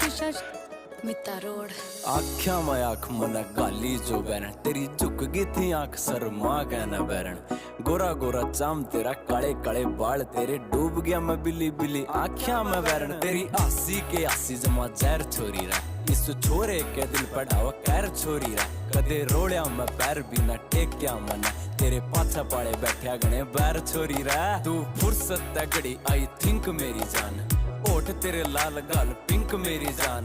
शीशा मिता रोड आख्या में आंख मन गाली जो बैरण तेरी झुक गई थी आंख शर्मा कहना बैरण गोरा गोरा चाम तेरा काले काले बाल तेरे डूब गया मैं बिल्ली बिल्ली आख्या में बैरण तेरी आसी के आसी जमा जहर छोरी रा इस छोरे के दिल पढ़ावा कैर छोरी रा कदे रोड़िया में पैर बिना टेक्या मना तेरे पाछा पाड़े बैठा गणे बैर छोरी रा तू फुर्सत घड़ी आई थिंक मेरी जान ओठ तेरे लाल गाल पिंक मेरी जान